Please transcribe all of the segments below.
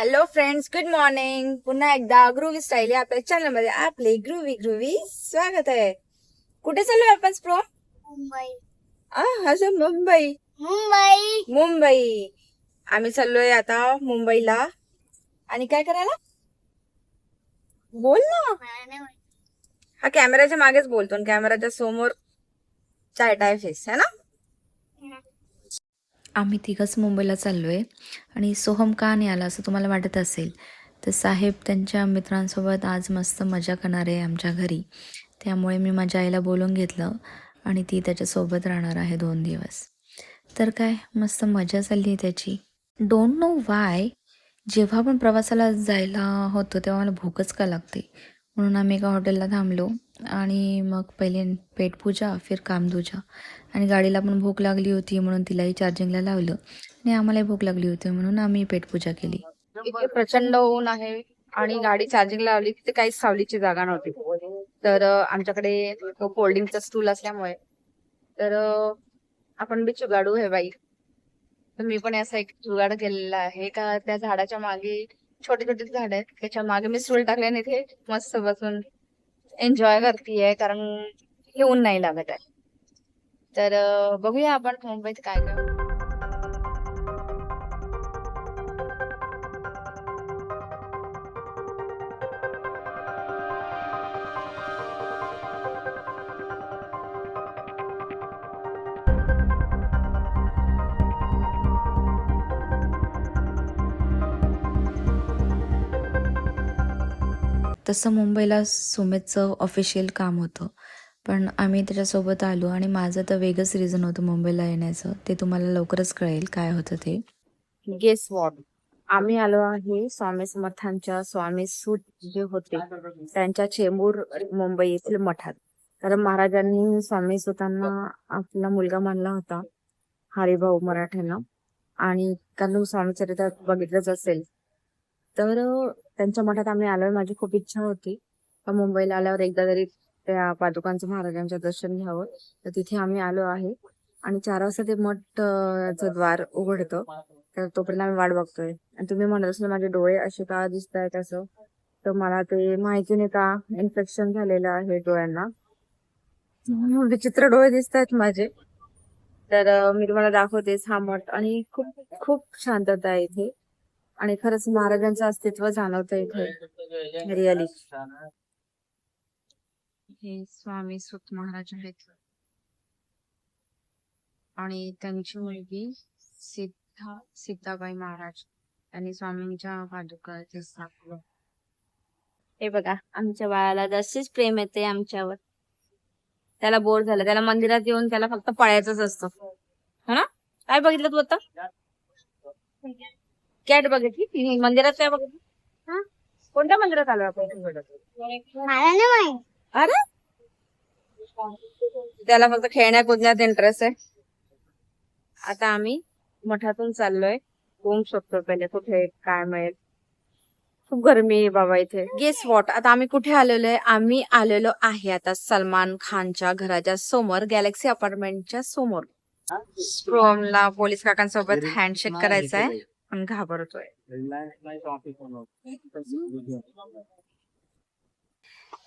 Hello friends, good morning. पुन्हा एकदा ग्रुवी style आपल्या चॅनल मध्ये आपले ग्रुवी ग्रुवी स्वागत आहे. कुठे चाललोय आपण स्प्रो? मुंबई. असं मुंबई मुंबई. मुंबई. आम्ही चाललोय आता मुंबईला. आणि काय करायला? बोल ना. हा कॅमेराच्या मागेच बोलतो आणि कॅमेराच्या समोर चाय फेस है ना. आम्ही तिघंच मुंबईला चाललो आहे आणि सोहम का नाही आला असं तुम्हाला वाटत असेल तर साहेब त्यांच्या मित्रांसोबत आज मस्त मजा करणार आहे आमच्या घरी. त्यामुळे मी माझ्या आईला बोलून घेतलं आणि ती त्याच्यासोबत राहणार आहे 2 दिवस. तर काय मस्त मजा चालली आहे त्याची. डोंट नो वाय जेव्हा पण प्रवासाला जायला होतं तेव्हा मला भूकच का लागते. म्हणून आम्ही एका हॉटेलला थांबलो आणि मग पहिले पेटपूजा फिर कामदूजा. आणि गाडीला पण भूक लागली होती म्हणून तिलाही चार्जिंगला लावलं आणि आम्हालाही भूक लागली होती म्हणून आम्ही पेटपूजा केली. इथे प्रचंड ऊन आहे आणि गाडी चार्जिंग लावली तिथे काहीच सावलीची जागा नव्हती. तर आमच्याकडे फोल्डिंगचा स्टूल असल्यामुळे तर आपण बी जुगाडू हे बाई. तर मी पण असा एक जुगाड केलेला आहे का त्या झाडाच्या मागे छोटे छोटे झाड आहेत त्याच्या मागे मी स्टूल टाकले आणि इथे मस्त बसून एन्जॉय करतेय कारण हे ऊन नाही लागत आहे. तर बघूया आपण मुंबईत काय काय. तसं मुंबईला सुमितचं ऑफिशियल काम होतं पण आम्ही त्याच्यासोबत आलो आणि माझं तर वेगळंच रिझन होतं मुंबईला येण्याचं. ते तुम्हाला लवकरच कळेल काय होतं ते. गेस वॉट, आम्ही आलो आहे स्वामी समर्थांच्या स्वामी सूत जे होते त्यांच्या चेंबूर मुंबई येथील मठात. कारण महाराजांनी स्वामी सुतांना आपला मुलगा मानला होता, हरिभाऊ मराठ्यांना. आणि कारण स्वामी चरित्रात बघितलंच असेल तर त्यांच्या मठात आम्ही आलोय. माझी खूप इच्छा होती का मुंबईला आल्यावर एकदा तरी त्या पादुकांचं महाराजांचं दर्शन घ्यावं. तर तिथे आम्ही आलो आहे आणि 4 वाजता ते मठचं द्वार उघडतं. तर तोपर्यंत आम्ही वाट बघतोय. आणि तुम्ही म्हणत असाल माझे डोळे असे का दिसत आहेत असं, तर मला ते माहिती नाही का इन्फेक्शन झालेलं आहे डोळ्यांना. विचित्र डोळे दिसत आहेत माझे. तर मी तुम्हाला दाखवतेच हा मठ. आणि खूप खूप शांतता आहे इथे आणि खरंच महाराजांचं अस्तित्व जाणवतं इथे रिअली. हे स्वामी सुत महाराज आहेत आणि त्यांची मुलगी सीताबाई महाराज यांनी स्वामींच्या पादुका इथे स्थापल्या. हे बघा आमच्या बाळाला जशीच प्रेम येते आमच्यावर. त्याला बोर झालं, त्याला मंदिरात येऊन त्याला फक्त पळायचंच असतं हो ना. काय बघितलं तू आता? कॅट बघितली ती मंदिरात. काय बघितली? कोणत्या मंदिरात आलो आपण? मला नाही माहित. अरे त्याला फक्त खेळण्यात कुदण्यात इंटरेस्ट आहे. आता आम्ही मठातून चाललोय. रूम शोधतो पहिले कुठे काय मिळेल. खूप गरमी आहे बाबा इथे. गेस वॉट, आता आम्ही कुठे आलेलो आहे? आम्ही आलेलो आहे आता सलमान खानच्या घराच्या समोर, गॅलेक्सी अपार्टमेंटच्या समोर. स्ट्रोमला पोलीस काकांसोबत हँडशेक करायचा आहे पण घाबरतोय.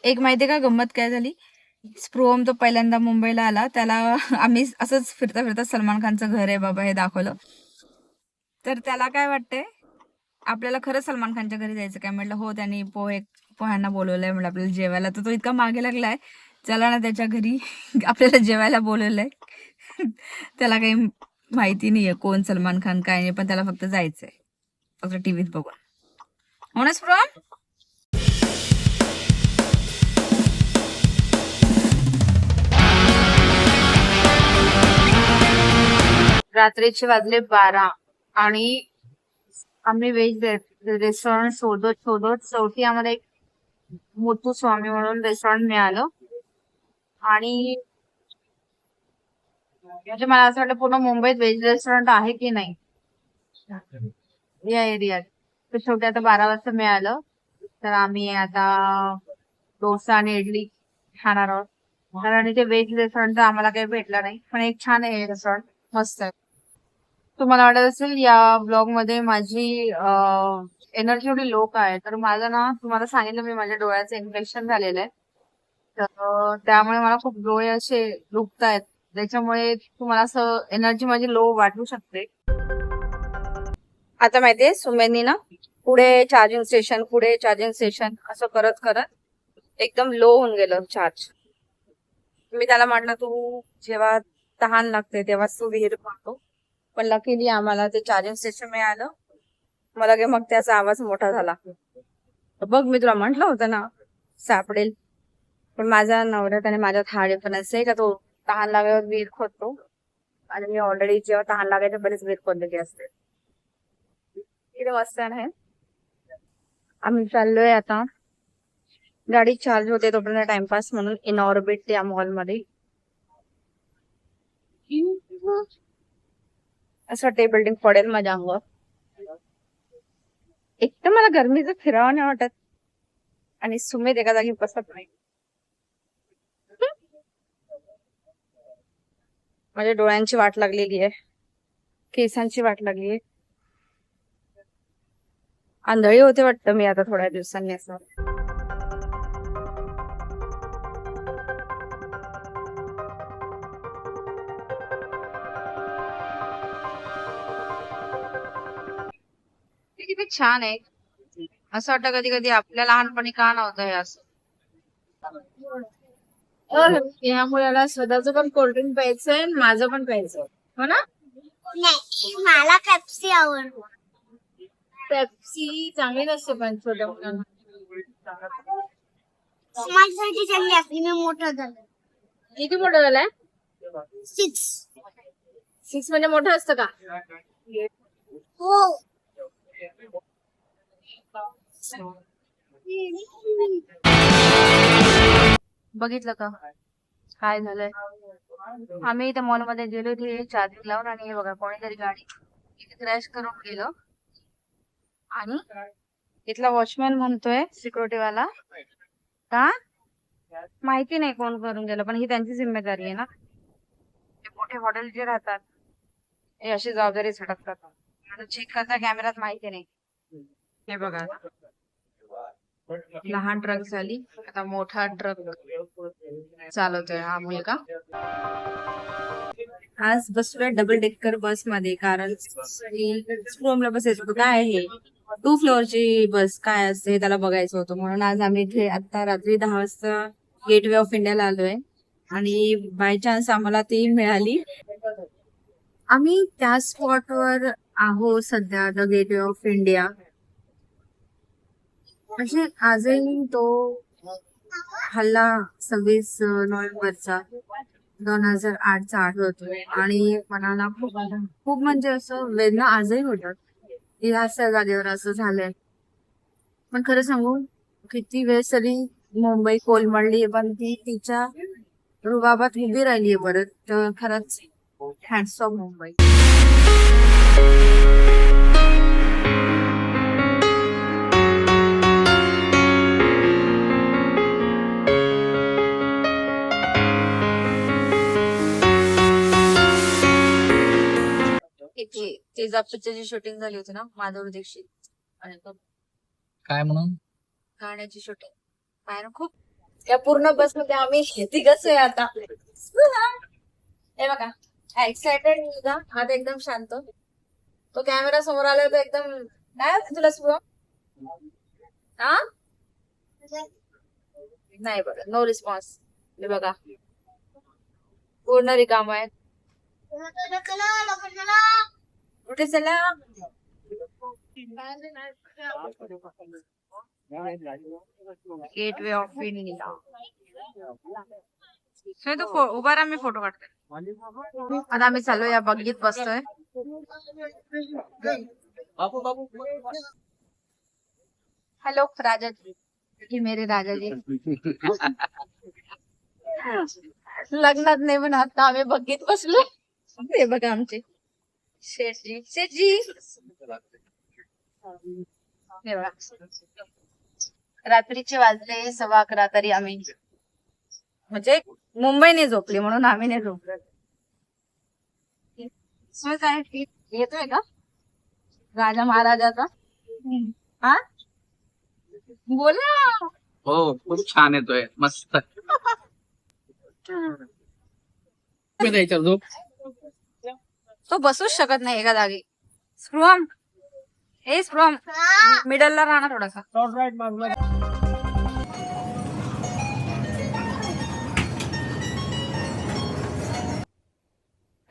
एक माहितीये का गंमत काय झाली? स्प्रोम तो पहिल्यांदा मुंबईला आला, त्याला आम्ही असंच फिरता फिरता सलमान खानचं घर आहे बाबा हे दाखवलं. तर त्याला काय वाटतंय आपल्याला खरं सलमान खानच्या घरी जायचं काय? म्हटलं हो, त्यांनी पोह्यांना बोलवलंय म्हणजे आपल्याला जेवायला. तर तो इतका मागे लागलाय, चला ना त्याच्या घरी आपल्याला जेवायला बोलवलंय. त्याला काही माहिती नाहीये कोण सलमान खान काय नाही, पण त्याला फक्त जायचंय फक्त टीव्हीत बघून. हो ना स्प्रोम? रात्रीचे वाजले 12 आणि आम्ही व्हेज रेस्टॉरंट शोधत शोधत शेवटी आम्हाला एक मोठू स्वामी म्हणून रेस्टॉरंट मिळालं. आणि म्हणजे मला असं वाटतं पूर्ण मुंबईत व्हेज रेस्टॉरंट आहे की नाही या एरियात. तर शेवटी आता 12 वाजता मिळालं. तर आम्ही आता डोसा आणि इडली खाणार आहोत. कारण इथे व्हेज रेस्टॉरंट तर आम्हाला काही भेटलं नाही, पण एक छान आहे रेस्टॉरंट, मस्त आहे. तुम्हाला वाटत असेल या ब्लॉग मध्ये माझी एनर्जी एवढी लो काय आहे. तर माझं ना तुम्हाला सांगितलं मी माझ्या डोळ्याचं इन्फेक्शन झालेलं आहे. तर त्यामुळे मला खूप डोळे असे दुखतायत. त्याच्यामुळे तुम्हाला असं एनर्जी माझी लो वाटू शकते. आता माहितीये सुमेनी ना पुढे चार्जिंग स्टेशन असं करत करत एकदम लो होऊन गेलं चार्ज. मी त्याला म्हटलं तू जेव्हा तहान लागते तेव्हा तू विहीर पाहतो. पण लकीली आम्हाला ते चार्जिंग स्टेशन मिळालं. मला की मग त्याचा आवाज मोठा झाला. बघ मी तुला म्हंटल होतं ना सापडेल. पण माझ्या नवऱ्यात आणि माझ्यात हा डिफरन्स आहे का तो तहान लागल्यावर विहीर खोदतो आणि मी ऑलरेडी जेव्हा तहान लागायच्या बरेच विहीर खोदलेली असते. किती मस्त आहे. आम्ही चाललोय आता. गाडी चार्ज होते तोपर्यंत टाइमपास म्हणून इनऑर्बिट या मॉल मध्ये. असं वाटतं बिल्डिंग पडेल माझ्या अंगावर. एक तर मला गरमीचं फिरावं नाही वाटत आणि सुमेध एका जागी बसत नाही. माझ्या डोळ्यांची वाट लागलेली आहे, केसांची वाट लागली आहे. आंधळी होते वाटतं मी आता थोड्या दिवसांनी असं. ते किती छान आहे. असं वाटतं कधी कधी आपल्या लहानपणी का नव्हतं हे असं. या मुलाला स्वतःच पण कोल्ड्रिंक प्यायचंय आणि माझं पण प्यायचंय हो ना. नाही मला पेप्सी आवडतो. पेप्सी चांगली नसते पण छोट्या मुलांना. माझ्यासाठी चांगली असली मी मोठा झालो. किती मोठं झालंय. 6. 6 म्हणजे मोठं असतं का. हो. बघितलं का काय झालंय. आम्ही इथे मॉल मध्ये गेलो ते चार्जिंग लावून आणि हे बघा कोणीतरी गाडी इथे क्रॅश करून गेलं. आणि इथला वॉचमॅन म्हणतोय सिक्युरिटी वाला का माहिती नाही कोण करून गेलं पण ही त्यांची जिम्मेदारी आहे ना. हे मोठे हॉटेल जे राहतात हे अशी जबाबदारी झटकतात. चेक करता कॅमेरात माहिती नाही. हे बघा लहान ट्रक झाली आता मोठा ट्रक चालवतोय हा मुलगा. आज बसलोय डबल डेकर बस मध्ये कारण स्ट्रोमला बसायचं होतं. काय आहे 2 फ्लोअरची बस काय असते हे त्याला बघायचं होतं म्हणून आज आम्ही इथे आता रात्री 10 वाजता गेटवे ऑफ इंडियाला आलोय आणि बाय चान्स आम्हाला ती मिळाली. आम्ही त्या स्पॉटवर आहोत सध्या द गेटवे ऑफ इंडिया. म्हणजे आजही तो हल्ला 26 नोव्हेंबरचा 2008चा आठवतोय आणि मनाला खूप म्हणजे असं वेदना आजही होतात. ह्या जागेवर असं झालंय. पण खरं सांगू किती वेळ तरी मुंबई कोलमडली पण ती तिच्या रुबाबात उभी राहिलीये परत. तर खरंच हँड्स ऑफ मुंबई. इथे तेजा पिक्चरची शूटिंग झाली होती ना माधुरी दीक्षित आणि काय म्हणून गाण्याची शूटिंग बाहेर खूप. या पूर्ण बस मध्ये आम्ही तिघच आहे आता. हे बघा एक्सायटेड मुलगा आता एकदम शांत. तो कॅमेरा समोर आला तर एकदम काय होतं तुला सुरू हा नाही बघा नो रिस्पॉन्स. हे बघा पूर्ण रिकाम आहे. कुठे चला गेटवे ऑफ इंडिया. तो उभा राहा मी फोटो काढते. आता आम्ही चालू या बघीत बसतोय. हॅलो राजाजी ही मेरे राजाजी. लग्नात नाही पण आता आम्ही बघीत बसलो. हे बघा आमचे शेठजी शेठजी. हे बघा रात्रीचे वाजले 11:15 तरी आम्ही म्हणजे मुंबई नाही झोपली म्हणून आम्ही नाही झोपलो. काय येतोय का राजा महाराजाचा? हा बोला. हो खूप छान येतोय मस्त. द्यायचा झोप. तो बसूच शकत नाही एका जागी. स्प्रुम मिडलला राहणार थोडासा.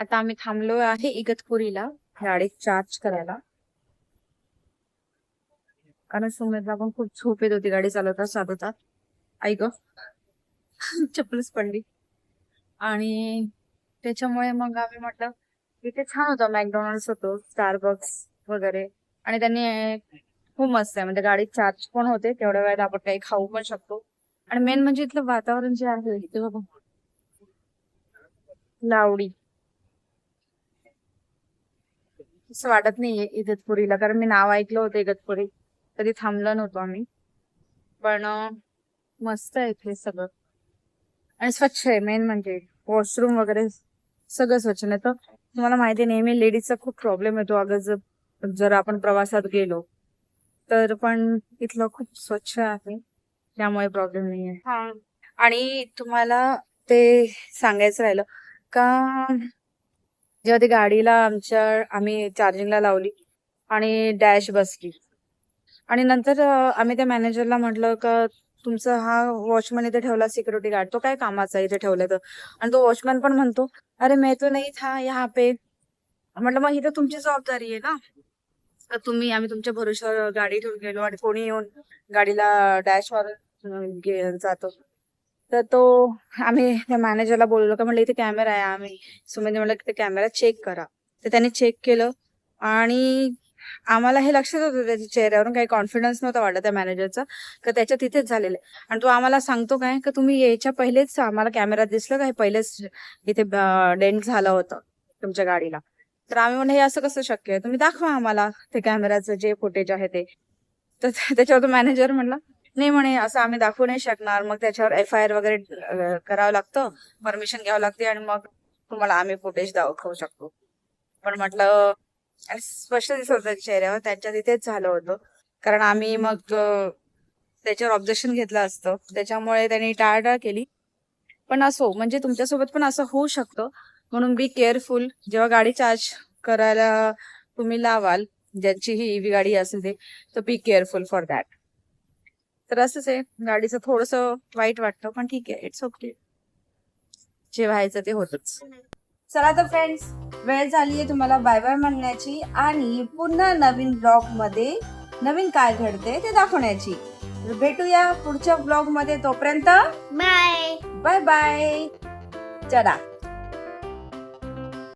आता आम्ही थांबलो आहे इगतपुरीला गाडी चार्ज करायला, कारण सुमितला पण खूप झोप येत होती गाडी चालवता. ऐक चप्पलच पडली. आणि त्याच्यामुळे मग आम्ही म्हटलं इथे छान होतं, मॅकडॉनल्ड्स होतं, स्टारबक्स वगैरे. आणि त्यांनी खूप मस्त आहे, म्हणजे गाडी चार्ज पण होते तेवढ्या वेळात, आपण काही खाऊ पण शकतो. आणि मेन म्हणजे इथलं वातावरण जे आहे ते बघा, लावडी. असं वाटत नाहीये इगतपुरीला, कारण मी नाव ऐकलं होतं इगतपुरी, कधी थांबलो नव्हतो आम्ही. पण मस्त आहे इथे सगळं, आणि स्वच्छ आहे. मेन म्हणजे वॉशरूम वगैरे सगळं स्वच्छ. नाही तर तुम्हाला माहिती आहे, नेहमी लेडीजचा खूप प्रॉब्लेम येतो अगं, जर आपण प्रवासात गेलो तर. पण इथलं खूप स्वच्छ आहे, त्यामुळे प्रॉब्लेम नाही आहे. आणि तुम्हाला ते सांगायचं राहिलं का, जेव्हा ती गाडीला आम्ही चार्जिंगला लावली आणि डॅश बसली, आणि नंतर आम्ही त्या मॅनेजरला म्हटलं का तुमचा हा वॉचमन इथे ठेवला, सिक्युरिटी गार्ड, तो काय कामाचा इथे ठेवलाय तर. आणि तो वॉचमन पण म्हणतो अरे मैं तो नहीं था यहाँ पे. म्हटलं मग ही तर तुमची जबाबदारी आहे ना, आम्ही तुमच्या भरोश्यावर गाडी ठेवून गेलो आणि कोणी येऊन गाडीला डॅशवर जातो. तर आम्ही त्या मॅनेजरला बोललो का, म्हटलं इथे कॅमेरा आहे. आम्ही सुमेने म्हटलं ते कॅमेरा चेक करा. तर त्याने चेक केलं, आणि आम्हाला हे लक्षात होतं त्याच्या चेहऱ्यावरून काही कॉन्फिडन्स नव्हता वाटत त्या मॅनेजरचा, का त्याच्या तिथेच झालेलं आहे. आणि तो आम्हाला सांगतो काय का, तुम्ही यायच्या पहिलेच आम्हाला कॅमेरा दिसलं काय, पहिलेच इथे डेंट झालं होतं तुमच्या गाडीला. तर आम्ही म्हणलं हे असं कसं शक्य आहे, तुम्ही दाखवा आम्हाला ते कॅमेराचं जे फुटेज आहे ते. तर त्याच्यावर तो मॅनेजर म्हणला नाही म्हणे, असं आम्ही दाखवू नाही शकणार, मग त्याच्यावर FIR वगैरे करावं लागतं, परमिशन घ्यावं लागते, आणि मग तुम्हाला आम्ही फुटेज दाखवू शकतो. पण म्हटलं, आणि स्पष्ट दिसत होतं चेहऱ्यावर त्यांच्या तिथेच झालं होतं, कारण आम्ही मग त्याच्यावर ऑब्जेक्शन घेतलं असतं. त्याच्यामुळे त्यांनी टाळाटाळ केली. पण असो, म्हणजे तुमच्यासोबत पण असं होऊ शकतं, म्हणून बी केअरफुल. जेव्हा गाडी चार्ज करायला तुम्ही लावाल, ज्यांची ही EV गाडी असेल ते, तर बी केअरफुल फॉर दॅट. तर असंच आहे, गाडीचं थोडंसं वाईट वाटतं, पण ठीक आहे, इट्स ओके, जे व्हायचं ते होतच. चला तर फ्रेंड्स, वेळ झालीये तुम्हाला बाय बाय म्हणण्याची, आणि पुन्हा नवीन ब्लॉग मध्ये नवीन काय घडते ते दाखवण्याची. भेटूया पुढच्या ब्लॉग मध्ये, तोपर्यंत बाय. Bye bye. चला.